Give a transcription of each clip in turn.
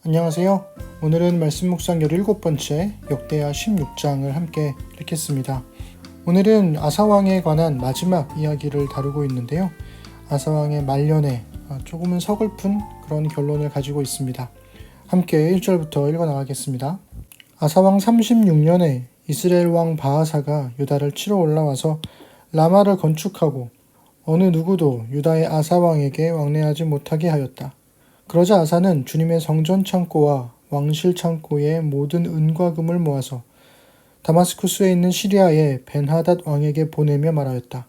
안녕하세요. 오늘은 말씀 묵상 17번째 역대하 16장을 함께 읽겠습니다. 오늘은 아사왕에 관한 마지막 이야기를 다루고 있는데요. 아사왕의 말년에 조금은 서글픈 그런 결론을 가지고 있습니다. 함께 1절부터 읽어나가겠습니다. 아사왕 36년에 이스라엘 왕 바하사가 유다를 치러 올라와서 라마를 건축하고 어느 누구도 유다의 아사왕에게 왕래하지 못하게 하였다. 그러자 아사는 주님의 성전 창고와 왕실 창고의 모든 은과 금을 모아서 다마스쿠스에 있는 시리아의 벤하닷 왕에게 보내며 말하였다.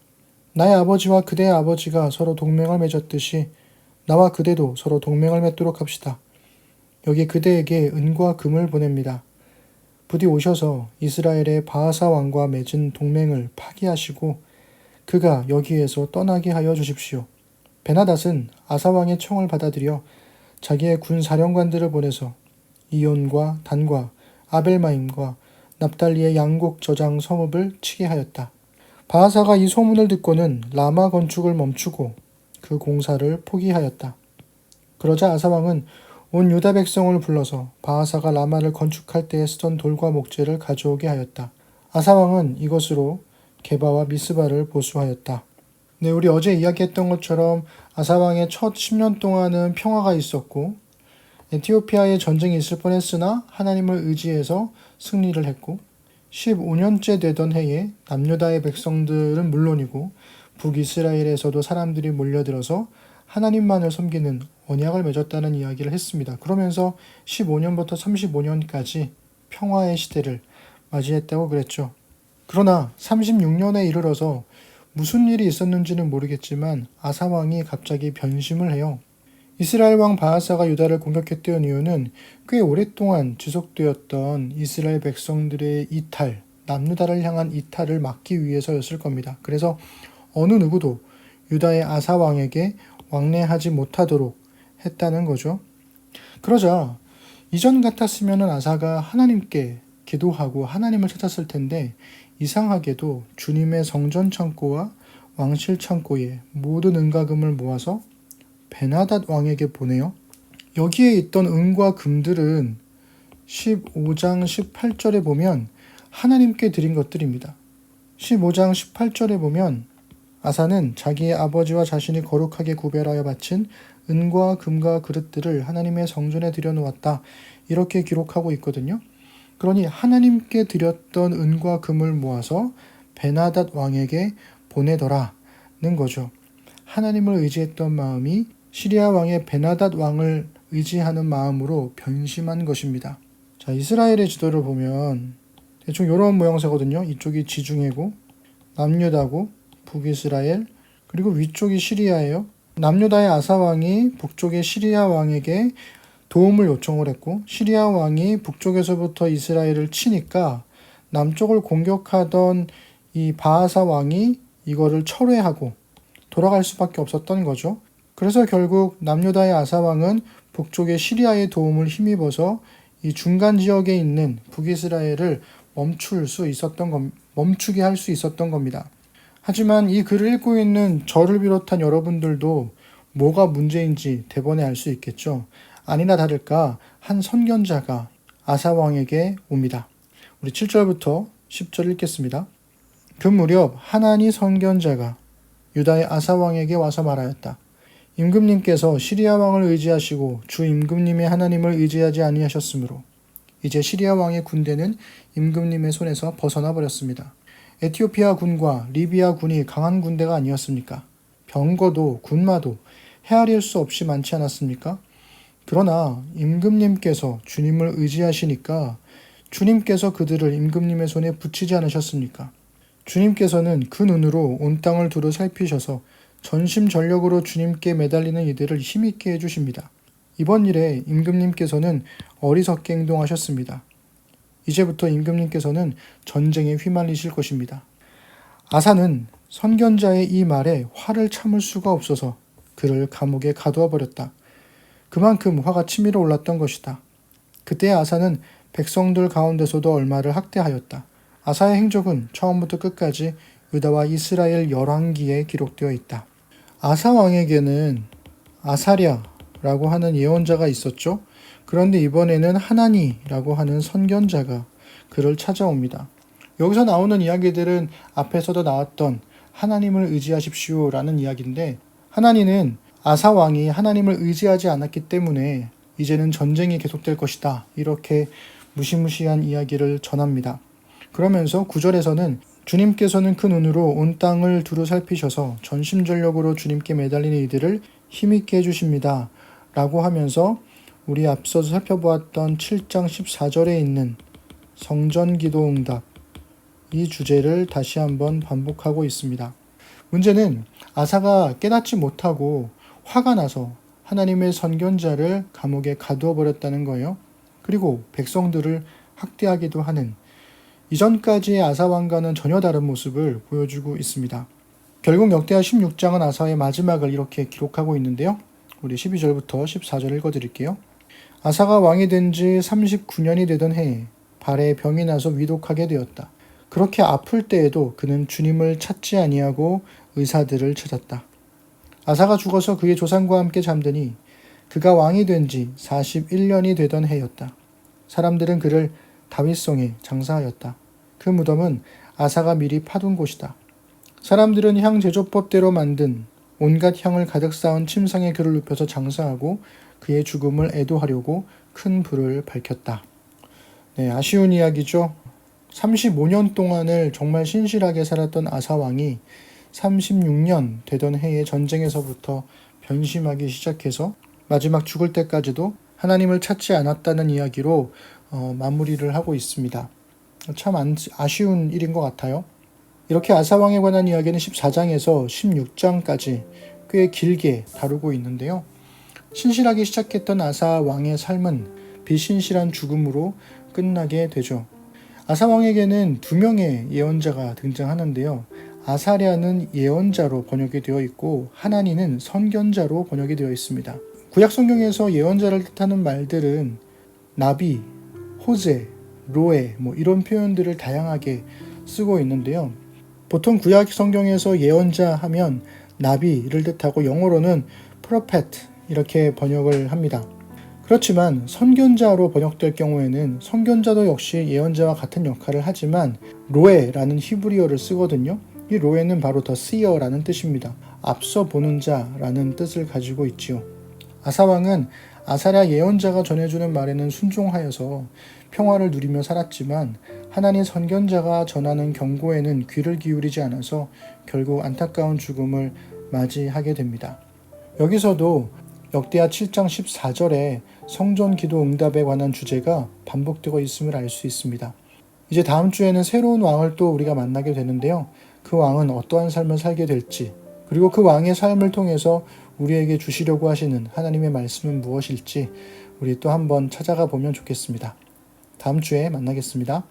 나의 아버지와 그대의 아버지가 서로 동맹을 맺었듯이 나와 그대도 서로 동맹을 맺도록 합시다. 여기 그대에게 은과 금을 보냅니다. 부디 오셔서 이스라엘의 바하사 왕과 맺은 동맹을 파기하시고 그가 여기에서 떠나게 하여 주십시오. 벤하닷은 아사 왕의 청을 받아들여 자기의 군 사령관들을 보내서 이온과 단과 아벨마임과 납달리의 양곡 저장 성읍을 치게 하였다. 바하사가 이 소문을 듣고는 라마 건축을 멈추고 그 공사를 포기하였다. 그러자 아사 왕은 온 유다 백성을 불러서 바하사가 라마를 건축할 때에 쓰던 돌과 목재를 가져오게 하였다. 아사 왕은 이것으로 게바와 미스바를 보수하였다. 네, 우리 어제 이야기했던 것처럼 아사 왕의 첫 10년 동안은 평화가 있었고 에티오피아에 전쟁이 있을 뻔했으나 하나님을 의지해서 승리를 했고 15년째 되던 해에 남유다의 백성들은 물론이고 북이스라엘에서도 사람들이 몰려들어서 하나님만을 섬기는 언약을 맺었다는 이야기를 했습니다. 그러면서 15년부터 35년까지 평화의 시대를 맞이했다고 그랬죠. 그러나 36년에 이르러서 무슨 일이 있었는지는 모르겠지만 아사 왕이 갑자기 변심을 해요. 이스라엘 왕 바하사가 유다를 공격했던 이유는 꽤 오랫동안 지속되었던 이스라엘 백성들의 이탈, 남유다를 향한 이탈을 막기 위해서였을 겁니다. 그래서 어느 누구도 유다의 아사 왕에게 왕래하지 못하도록 했다는 거죠. 그러자 이전 같았으면 아사가 하나님께 기도하고 하나님을 찾았을 텐데 이상하게도 주님의 성전 창고와 왕실 창고에 모든 은과 금을 모아서 벤하닷 왕에게 보내요. 여기에 있던 은과 금들은 15장 18절에 보면 하나님께 드린 것들입니다. 15장 18절에 보면 아사는 자기의 아버지와 자신이 거룩하게 구별하여 바친 은과 금과 그릇들을 하나님의 성전에 들여놓았다. 이렇게 기록하고 있거든요. 그러니 하나님께 드렸던 은과 금을 모아서 벤하닷 왕에게 보내더라는 거죠. 하나님을 의지했던 마음이 시리아 왕의 벤하닷 왕을 의지하는 마음으로 변심한 것입니다. 자, 이스라엘의 지도를 보면 대충 이런 모양새거든요. 이쪽이 지중해고 남유다고 북이스라엘 그리고 위쪽이 시리아예요. 남유다의 아사 왕이 북쪽의 시리아 왕에게 도움을 요청을 했고 시리아 왕이 북쪽에서부터 이스라엘을 치니까 남쪽을 공격하던 이 바하사 왕이 이거를 철회하고 돌아갈 수밖에 없었던 거죠. 그래서 결국 남유다의 아사 왕은 북쪽의 시리아의 도움을 힘입어서 이 중간 지역에 있는 북이스라엘을 멈추게 할 수 있었던 겁니다. 하지만 이 글을 읽고 있는 저를 비롯한 여러분들도 뭐가 문제인지 대번에 알 수 있겠죠. 아니나 다를까 한 선견자가 아사 왕에게 옵니다. 우리 7절부터 10절 읽겠습니다. 그 무렵 하나니 선견자가 유다의 아사 왕에게 와서 말하였다. 임금님께서 시리아 왕을 의지하시고 주 임금님의 하나님을 의지하지 아니하셨으므로 이제 시리아 왕의 군대는 임금님의 손에서 벗어나 버렸습니다. 에티오피아 군과 리비아 군이 강한 군대가 아니었습니까? 병거도 군마도 헤아릴 수 없이 많지 않았습니까? 그러나 임금님께서 주님을 의지하시니까 주님께서 그들을 임금님의 손에 붙이지 않으셨습니까? 주님께서는 그 눈으로 온 땅을 두루 살피셔서 전심전력으로 주님께 매달리는 이들을 힘있게 해주십니다. 이번 일에 임금님께서는 어리석게 행동하셨습니다. 이제부터 임금님께서는 전쟁에 휘말리실 것입니다. 아사는 선견자의 이 말에 화를 참을 수가 없어서 그를 감옥에 가두어 버렸다. 그만큼 화가 치밀어 올랐던 것이다. 그때 아사는 백성들 가운데서도 얼마를 학대하였다. 아사의 행적은 처음부터 끝까지 유다와 이스라엘 열왕기에 기록되어 있다. 아사 왕에게는 아사랴라고 하는 예언자가 있었죠. 그런데 이번에는 하나니라고 하는 선견자가 그를 찾아옵니다. 여기서 나오는 이야기들은 앞에서도 나왔던 하나님을 의지하십시오 라는 이야기인데, 하나니는 아사 왕이 하나님을 의지하지 않았기 때문에 이제는 전쟁이 계속될 것이다, 이렇게 무시무시한 이야기를 전합니다. 그러면서 9절에서는 주님께서는 그 눈으로 온 땅을 두루 살피셔서 전심전력으로 주님께 매달리는 이들을 힘있게 해주십니다 라고 하면서 우리 앞서서 살펴보았던 7장 14절에 있는 성전기도응답, 이 주제를 다시 한번 반복하고 있습니다. 문제는 아사가 깨닫지 못하고 화가 나서 하나님의 선견자를 감옥에 가두어 버렸다는 거예요. 그리고 백성들을 학대하기도 하는, 이전까지의 아사 왕과는 전혀 다른 모습을 보여주고 있습니다. 결국 역대하 16장은 아사의 마지막을 이렇게 기록하고 있는데요. 우리 12절부터 14절 읽어드릴게요. 아사가 왕이 된 지 39년이 되던 해에 발에 병이 나서 위독하게 되었다. 그렇게 아플 때에도 그는 주님을 찾지 아니하고 의사들을 찾았다. 아사가 죽어서 그의 조상과 함께 잠드니 그가 왕이 된 지 41년이 되던 해였다. 사람들은 그를 다윗성에 장사하였다. 그 무덤은 아사가 미리 파둔 곳이다. 사람들은 향 제조법대로 만든 온갖 향을 가득 쌓은 침상에 그를 눕혀서 장사하고 그의 죽음을 애도하려고 큰 불을 밝혔다. 네, 아쉬운 이야기죠. 35년 동안을 정말 신실하게 살았던 아사 왕이 36년 되던 해에 전쟁에서부터 변심하기 시작해서 마지막 죽을 때까지도 하나님을 찾지 않았다는 이야기로 마무리를 하고 있습니다. 참 아쉬운 일인 것 같아요. 이렇게 아사 왕에 관한 이야기는 14장에서 16장까지 꽤 길게 다루고 있는데요. 신실하게 시작했던 아사 왕의 삶은 비신실한 죽음으로 끝나게 되죠. 아사 왕에게는 두 명의 예언자가 등장하는데요. 아사랴는 예언자로 번역이 되어 있고 하나니는 선견자로 번역이 되어 있습니다. 구약 성경에서 예언자를 뜻하는 말들은 나비, 호세, 로에 이런 표현들을 다양하게 쓰고 있는데요. 보통 구약 성경에서 예언자 하면 나비를 뜻하고 영어로는 prophet 이렇게 번역을 합니다. 그렇지만 선견자로 번역될 경우에는 선견자도 역시 예언자와 같은 역할을 하지만 로에라는 히브리어를 쓰거든요. 이 로에는 바로 더 seer라는 뜻입니다. 앞서 보는 자라는 뜻을 가지고 있지요. 아사왕은 아사랴 예언자가 전해주는 말에는 순종하여서 평화를 누리며 살았지만 하나님 선견자가 전하는 경고에는 귀를 기울이지 않아서 결국 안타까운 죽음을 맞이하게 됩니다. 여기서도 역대하 7장 14절에 성전 기도 응답에 관한 주제가 반복되고 있음을 알 수 있습니다. 이제 다음 주에는 새로운 왕을 또 우리가 만나게 되는데요. 그 왕은 어떠한 삶을 살게 될지, 그리고 그 왕의 삶을 통해서 우리에게 주시려고 하시는 하나님의 말씀은 무엇일지 우리 또 한번 찾아가 보면 좋겠습니다. 다음 주에 만나겠습니다.